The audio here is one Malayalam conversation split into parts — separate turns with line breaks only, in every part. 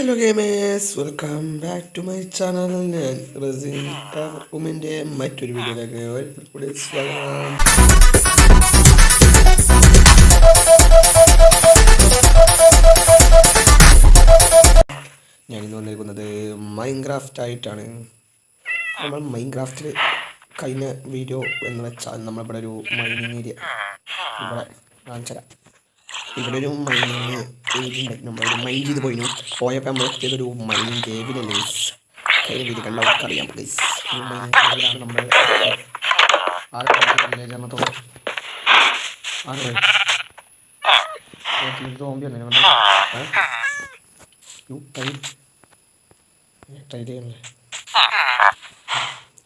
Hello gamers, welcome back to my channel. ഞാൻ റസിൻ റൂമിൻ്റെ മറ്റൊരു വീഡിയോയിലേക്ക് ഒരിക്കൽ കൂടി സ്വാഗതം. ഞാനിന്ന് വന്നിരിക്കുന്നത് മൈൻക്രാഫ്റ്റ് ആയിട്ടാണ്. നമ്മൾ മൈൻക്രാഫ്റ്റിൽ കഴിഞ്ഞ വീഡിയോ എന്ന് വെച്ചാൽ നമ്മളിവിടെ ഒരു മൈനിങ് ഏരിയ ഇവിടെ കാണിച്ചുതരാം. ഇവിടെ ഒരു മൈനിങ് ഏരിയ ഉണ്ട്. നമ്മളൊരു മൈൻ ചെയ്ത് പോയപ്പോൾ നമ്മൾ എത്തിയതൊരു മൈനിങ് കേവിലല്ലേ. കഴിഞ്ഞ വീഡിയോ കണ്ട അവർക്കറിയാം ഗൈസ്. ഒരു മൈനിങ് കേവിലാണ് നമ്മൾ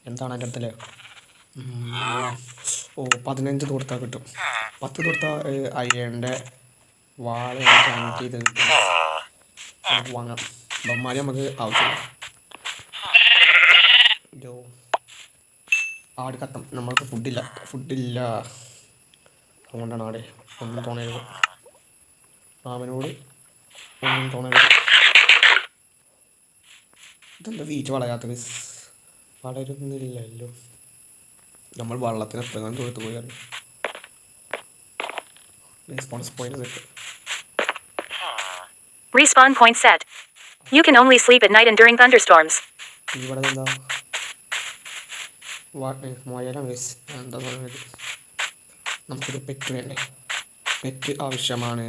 എന്താണ് എൻ്റെ അടുത്തല്ലേ? 15 കൊടുത്താൽ കിട്ടും. 10 കൊടുത്താൽ അയ്യൻ്റെ വാള് കണക്ട് ചെയ്ത് നമുക്ക് വാങ്ങാം. ബൊമ്മാരി നമുക്ക് ആവശ്യമില്ല. ആട് കത്തം, നമ്മൾക്ക് ഫുഡില്ല. അതുകൊണ്ടാണ് ആടെ ഒന്നും തോന്നരുത്. മാമനോട് ഒന്നും തോന്നരുത്. ഇതെന്താ വീറ്റ് വളരാത്തത്? വളരുന്നില്ലല്ലോ. നമ്മൾ വള്ളത്തിന് എത്രയും ദൂരത്ത് പോയാലും
Respawn point set. You can only sleep at night and during thunderstorms.
ഇവിടെ എന്താ മോയലാണ് എന്താ പറയുന്നത്? നമുക്കൊരു പെറ്റ് വേണ്ടേ? പെറ്റ് ആവശ്യമാണ്.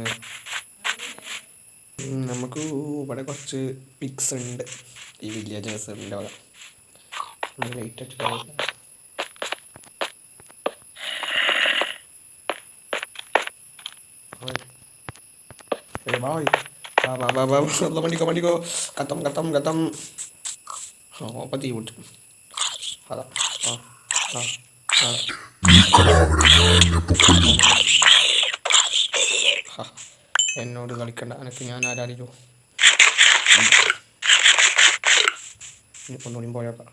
നമുക്ക് ഇവിടെ കുറച്ച് പിക്സ് ഉണ്ട്. ഈ വില്ലേജേഴ്സിൻ്റെ വക ലൈറ്റ് അടിച്ചിട്ട് മണ്ടിക്കോ കത്തം അപ്പം തീ പൊട്ടും. അതാ എന്നോട് കളിക്കണ്ട, എനിക്ക് ഞാൻ ആരാടിക്കോ. ഒന്നുകൂടി പോയേക്കാം.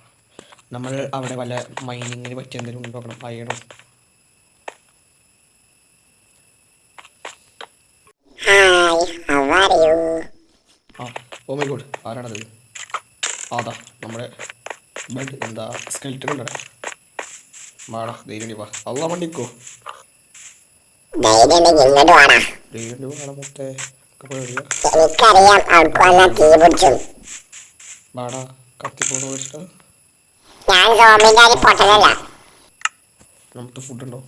നമ്മൾ അവിടെ വല്ല മൈനിങ്ങിന് പറ്റിയ എന്തെങ്കിലും നോക്കണം. അയണം. ഓ മൈ ഗോഡ്, ആരാണത്? അതാ നമ്മുടെ ബെഡ്. എന്താ സ്കെൽറ്റൻ ഉണ്ടോ? വാടാ, ധൈര്യം വാ. അല്ല വണ്ടിക്കോ, ധൈര്യം വാടാ മൊത്തേ. വാടാ, കത്തിപ്പോണോ വെച്ചിട്ട്. നമുക്ക് ഫുഡുണ്ടോ?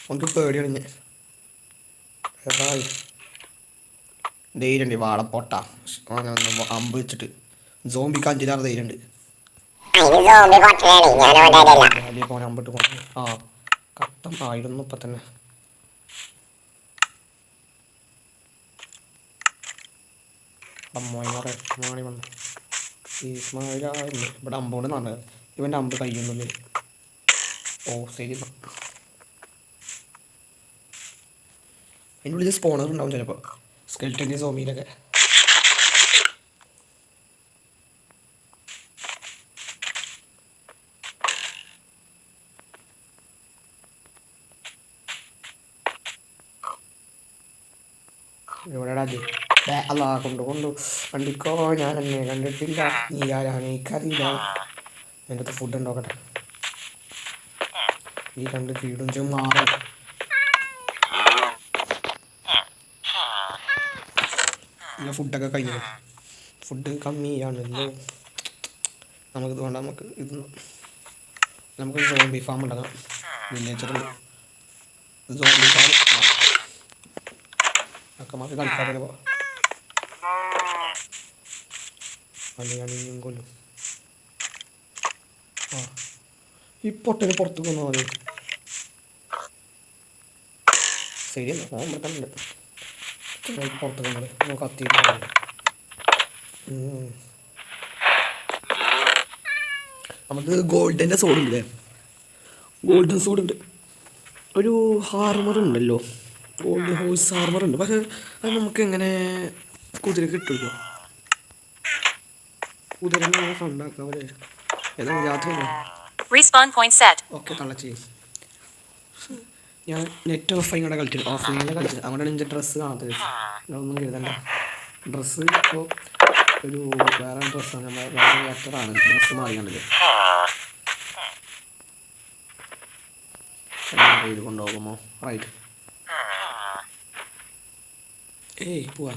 അവനക്ക് പേടിയാണ്. ഞാൻ ധൈര്യണ്ട്. വാടപ്പൊട്ട അമ്പ് വെച്ചിട്ട് സോംബിക്ക് 5 ധൈര്യണ്ട്. അമ്പിട്ട് പോണ കത്തം ആയിരുന്നു ഇപ്പം തന്നെ. മോണി വന്നു. ഇവിടെ അമ്പോണ്ട് നടന്നത്. ഇവൻ്റെ അമ്പ് കഴിയുന്നില്ലേ? ഓ ശരി. അതിൻ്റെ ഉള്ളിൽ സ്പോണർ ഉണ്ടാവും ചിലപ്പോൾ, സ്കെൽറ്റൻ്റെ സോമിയിലൊക്കെ. എവിടെടാ അത്? അല്ല കൊണ്ടു വണ്ടിക്കോ. ഞാൻ എന്നെ കണ്ടിട്ടില്ല. നീ ആരാണ്? എനിക്കറിയില്ല. എൻ്റെ അടുത്ത് ഫുഡ് ഉണ്ടാക്കട്ടെ. ഈ 2 ഫീഡും മാറും. പിന്നെ ഫുഡൊക്കെ കഴിഞ്ഞു. ഫുഡ് കമ്മിയാണല്ലോ. നമുക്കിത് വേണ്ട. നമുക്ക് സോംബി ഫാം ഉണ്ടാക്കാം. വില്ലേജറുണ്ട്. സോംബി ഫാം ഒക്കെ നമുക്ക് കളിക്കാതെ പോവാം. അല്ലെങ്കിൽ കൊല്ലും. ഈ പൊട്ടിന് പുറത്ത് കൊന്നു മതി. ശരിയല്ല, ഓമ്പട്ടുണ്ട് പുറത്ത് കൊണ്ടത്. നമുക്ക് കത്തി നമുക്ക് ഗോൾഡൻ്റെ സോഡുണ്ടല്ലേ? ഗോൾഡൻ സോഡുണ്ട്. ഒരു ഹാർമർ ഉണ്ടല്ലോ, ഗോൾഡൻ ഹോഴ്സ് ഹാർമർ ഉണ്ട്. പക്ഷേ അത് നമുക്ക് എങ്ങനെ കുതിര കിട്ടുമല്ലോ? കുതിര ഫണ്ടാക്കാം. ഏതാണ് രാത്രി?
Respawn point set.
ഓക്കെ തള്ളച്ച്. ഞാൻ നെറ്റ് ഓഫ് ഇങ്ങനെ കളിച്ചത്, ഓഫ്ലൈനിൽ കളിച്ചത്. അങ്ങോട്ടാണ് എൻ്റെ ഡ്രസ്സ് കാണാത്തത്. ഒന്നും കരുതണ്ട. ഡ്രസ്സ് ഇപ്പോൾ ഒരു വേറെ ഡ്രസ്സാണ്, നമ്മൾ വേറെ ആക്ടറാണ്. ഡ്രസ്സ് മാറി കണ്ടത് ഇത് കൊണ്ടുപോകുമോ? റൈറ്റ്. ഏയ് പോവാ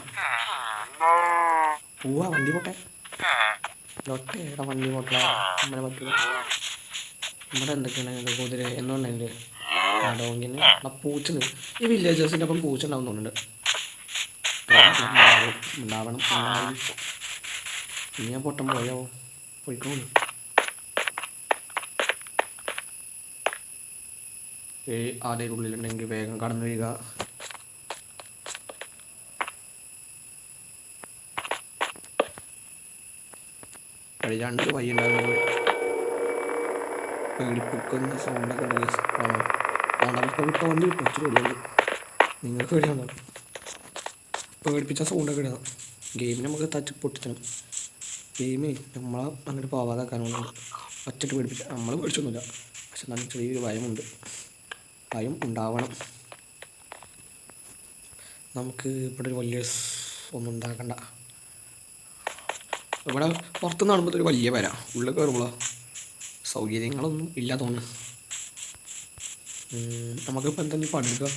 പോവാ, വണ്ടി പോട്ടെ. ഡോക്ടർ ഏടാ വണ്ടി പോട്ടെ, നമ്മളെ പറ്റില്ല. ഇവിടെ എന്തൊക്കെയാണ് കുതിര എന്തുകൊണ്ടെങ്കിൽ ഡോഗിന് ആ പൂച്ച. ഈ വില്ലേജേഴ്സിൻ്റെ അപ്പം പൂച്ച ഉണ്ടാവും തോന്നുന്നുണ്ട്. ഉണ്ടാവണം. ഇനി ഞാൻ പൊട്ടം പോയോ? പോയിക്കോളൂ. ആദ്യം ഉള്ളിലുണ്ടെങ്കിൽ വേഗം കടന്നു വരിക. രണ്ട് വഴി ഉണ്ടാകുന്നത് പേടിപ്പിക്കുന്ന സൗണ്ടൊക്കെ ഉണ്ട്. ഓണപ്പോൾ വിട്ട വണ്ടി കിട്ടും. ഇച്ചിരി ഓടിയുണ്ട്. നിങ്ങൾക്ക് പേടിയാണോ? പേടിപ്പിച്ച സൗണ്ടൊക്കെ ഇടാം. ഗെയിമിന് നമുക്ക് തച്ച് പൊട്ടിച്ചണം. ഗെയിമേ നമ്മളെ അങ്ങോട്ട് പോവാതാക്കാനുള്ള ഒറ്റട്ട് പേടിപ്പിച്ച. നമ്മൾ പേടിച്ചൊന്നുമില്ല, പക്ഷെ നല്ല ചെറിയൊരു ഭയമുണ്ട്. ഭയം ഉണ്ടാവണം. നമുക്ക് ഇവിടെ ഒരു വലിയ ഒന്നും ഉണ്ടാക്കണ്ട. ഇവിടെ പുറത്തുനിന്ന് കാണുമ്പോൾ ഒരു വലിയ വര, ഉള്ളിൽ കയറുമ്പോൾ സൗകര്യങ്ങളൊന്നും ഇല്ല തോന്നുന്നു. നമുക്കിപ്പോൾ എന്തെങ്കിലും പഠിക്കുക,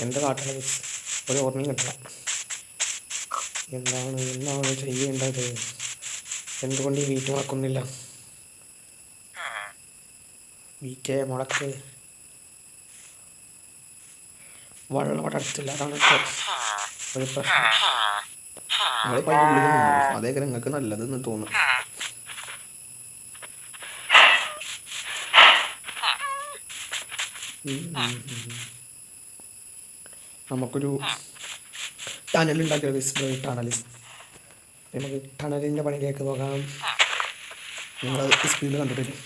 എന്താ കാട്ടണത് ഒരു ഓർമ്മയും കിട്ടണം. എന്താണ് ചെയ്യേണ്ടത്? എന്തുകൊണ്ട് ഈ വീറ്റ് മുളക്കുന്നില്ല? വീറ്റേ മുളക്ക്. വെള്ളം അവിടെ അടുത്തില്ല, അതാണ് ഒരു പ്രശ്നം. നിങ്ങൾ പയ്യ അതേ നിങ്ങൾക്ക് നല്ലതെന്ന് തോന്നും. നമുക്കൊരു ടണൽ ഉണ്ടാക്കിയ വിസ്ബറി ടണൽ. നമുക്ക് ടണലിൻ്റെ പണിയിലേക്ക് പോകാം. നിങ്ങൾ സ്പീഡ് കണ്ടിട്ടില്ലേ?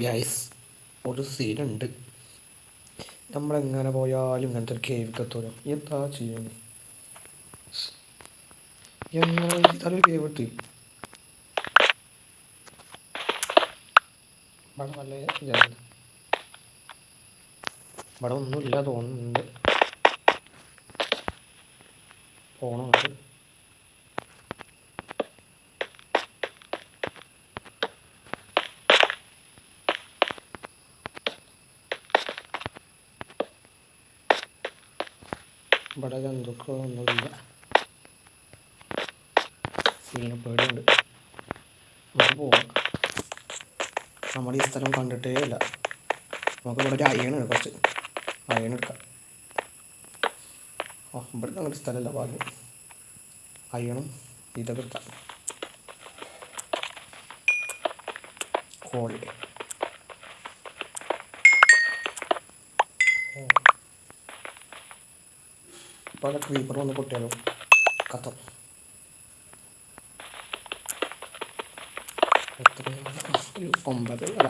ഗൈസ്, ഒരു സീനുണ്ട്. നമ്മളെങ്ങനെ പോയാലും ഇങ്ങനത്തെ ഒരു കേവ് എത്തുമല്ലോ. എന്താ ചെയ്യുന്നു? എങ്ങനെ ഇതൊരു കേവ് എത്തി? ഇവിടെ നല്ല ഇവിടെ ഒന്നുമില്ല തോന്നുന്നുണ്ട്. പോണമുണ്ട്. ഇവിടെ എന്തൊക്കെ ഒന്നുമില്ല. സീനെ പേടിയുണ്ട്. നമുക്ക് പോവാം. നമ്മുടെ ഈ സ്ഥലം കണ്ടിട്ടേ ഇല്ല. നമുക്ക് ഇവിടെ ഒരു അയണ്, കുറച്ച് അയണെടുക്കാം. ഇവിടുത്തെ അങ്ങോട്ട് സ്ഥലമല്ല, ഭാഗ്യം. അയണും ഇതൊക്കെ എടുക്കാം. കോഴി ഇപ്പോൾ അവിടെ ക്രീപ്പർ വന്ന് പൊട്ടിയാലോ? കത്തം. എത്ര? ഒരു 9 അല്ല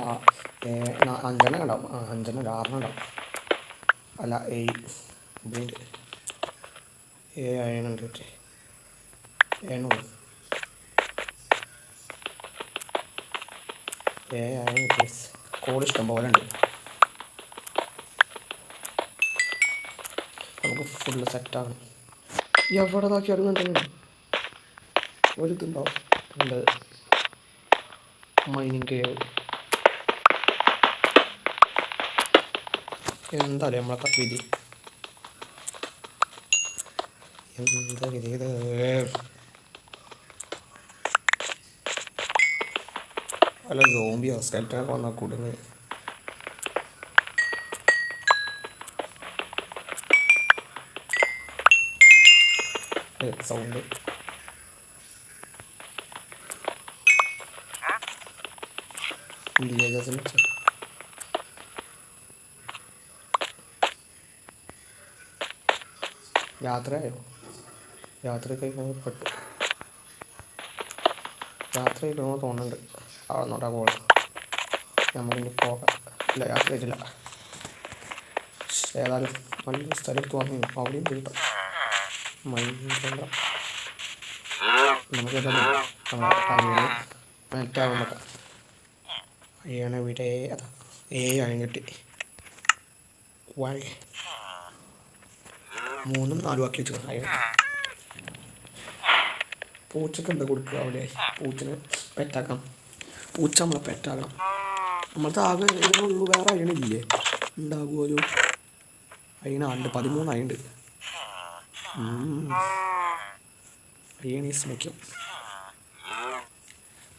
5 ഉണ്ടാവും. 5 അല്ല 6 ഉണ്ടാവും. അല്ല 7 അയണുണ്ട്. 7 അയൺ പ്ലീസ്. കോഡ് ഇഷ്ടം പോലെ ഉണ്ട്. നമുക്ക് ഫുള്ള് സെറ്റാണ്. എവിടെ നോക്കിയാലും തന്നെ ഒരു ഇതുണ്ടാവും. ഉണ്ട് മൈനിങ് കേവ്. എന്തായാലും നമ്മളൊക്കെ വിധി. എന്താ വിധി ഇത്? അല്ല സോംബിയോ സ്കെൽറ്റനൊക്കെ വന്നാൽ കൂടുന്നത്. സൗണ്ട് വില്ലേജസിൽ യാത്രയായോ? യാത്ര കഴിഞ്ഞാൽ പെട്ടു. യാത്ര ചെയ്യണമെന്ന് തോന്നുന്നുണ്ട്. അവിടെ നോട്ടാ പോകണം. നമുക്കിനി പോകാം. ഇല്ല, യാത്ര ചെയ്തില്ല. ഏതായാലും നല്ലൊരു സ്ഥലത്ത് വന്നു. അവിടെയും കിട്ടാം മൈൻഡ്. നമുക്ക് നമ്മുടെ അയ്യനെ മറ്റാകും നോക്കാം. അയ്യനെ വീടേ അതാ അയം കിട്ടി. 3 4 ആക്കി വെച്ചു. അയ്യ പൂച്ചക്ക് എന്താ കൊടുക്കുക അവിടെ? പൂച്ചനെ പെറ്റാക്കാം. പൂച്ച നമ്മളെ പെറ്റാക്കണം. നമ്മളത്തെ ആകെ ഇതിനുള്ളൂ, വേറെ അയണില്ലേ? ഉണ്ടാകുമല്ലോ. അയണുണ്ട് 13 അയുണ്ട്. അയ്യണീസ് മുഖ്യം.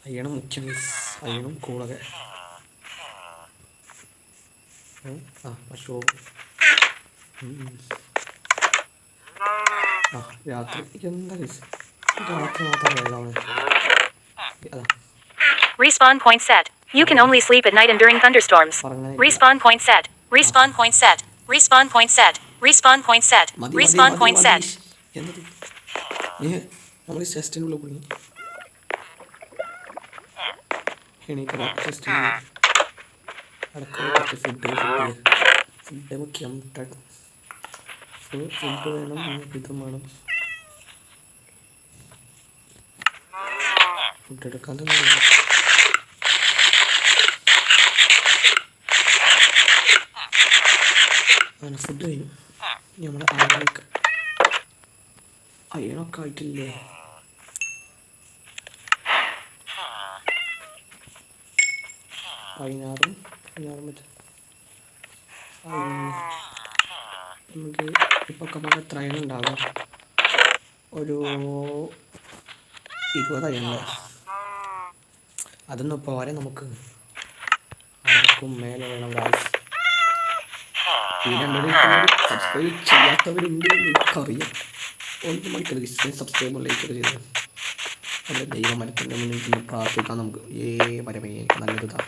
അയ്യണം മുഖ്യം. അയ്യണും കൂളൊക്കെ പശു. രാത്രി എന്താ രാത്രി മാത്രം വെള്ളമാണ്. അതാ
Respawn point set. You can only sleep at night and during thunderstorms. Respawn point set. Respawn point set. Respawn point set. Respawn point set. Respawn point set.
എന്നത് നമ്മൾ ചെസ്റ്റിനുള്ളിൽ കുടുങ്ങി. എണീക്കണം. ചെസ്റ്റിന് അടക്കം ഫുഡ് മുഖ്യം. ഫുഡ് വേണം. ഇതും വേണം. ഫുഡ് എടുക്കാതെ അങ്ങനെ ഫുഡ് കഴിഞ്ഞു. നമ്മുടെ അയ്യണൊക്കെ ആയിട്ടില്ലേ? പതിനാറും വെച്ച് നമുക്ക് ഇപ്പോൾ നമുക്ക് എത്ര അയൺ ഉണ്ടാകും? ഒരു 20 അയണല്ലേ? അതൊന്നും പോരെ നമുക്ക്. അതൊക്കും മേലെ വേണം ഗായ്സ്. ഈ സബ്സ്ക്രൈബ് ചെയ്യാത്തവരുണ്ട് എനിക്കറിയാം. 1 മണിക്കൂർ സബ്സ്ക്രൈബ് ലൈക്കൊക്കെ ചെയ്തത് നല്ല ദൈവമരത്തിൻ്റെ മുന്നിൽ പ്രാർത്ഥിക്കാം നമുക്ക്. പരമേ എനിക്ക് നല്ലൊരിതാ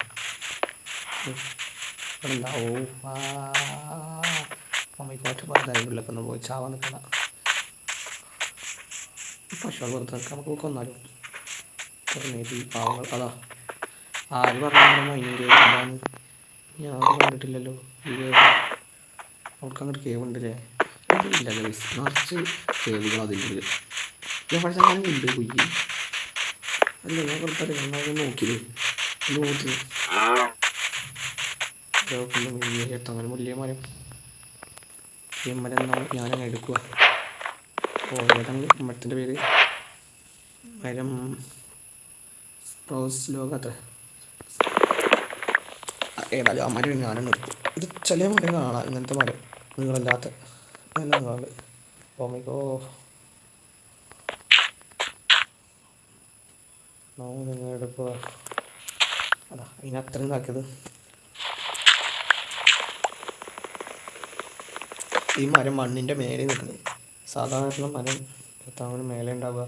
ഉണ്ടാവോ. അമ്മയ്ക്കോട്ട് പാതായിട്ടൊക്കെ ഒന്ന് പോയി ചാവാൻ നിൽക്കണം. പശുക്കൾ പുറത്ത് നിൽക്കാം. നമുക്ക് കൊന്നാലും ഈ പാവങ്ങൾ. അതാ ആര് പറഞ്ഞു മൈനിങ് കേൾക്കാൻ? ഞാൻ കണ്ടിട്ടില്ലല്ലോ. ഈ അവർക്ക് അങ്ങോട്ട് കേവുണ്ടല്ലേ? ഇല്ല ഗൈസ്, നിറച്ച് കേൾവികൾ അതിൻ്റെ എവിടെ ഞാൻ ഉണ്ട് കുയ്യി. അല്ല ഞാൻ പുറത്തല്ല, ഞാൻ നോക്കിയത് നോക്കി അങ്ങനെ മുല്ലിയ മരം. ഈ മരം ഞാനങ്ങ് എടുക്കുക. ഏതാണ് മരത്തിൻ്റെ പേര്? മരം റോസ് ലോകത്ത്. ഏതായാലും ആ മരം ഞാനെണ്ണം എടുക്കും. ഇത് ചില മരം കാണാം, ഇങ്ങനത്തെ മരം നീളമില്ലാത്ത നല്ല നീളമുണ്ട്. ഓമിക്കോ നിങ്ങൾ എടുക്കുക. അതാ അതിനത്രയും ഇതാക്കിയത്. ഈ മരം മണ്ണിൻ്റെ മേലെ നിൽക്കുന്നത്. സാധാരണ മരം എത്താൻ മേലെ ഉണ്ടാവുക.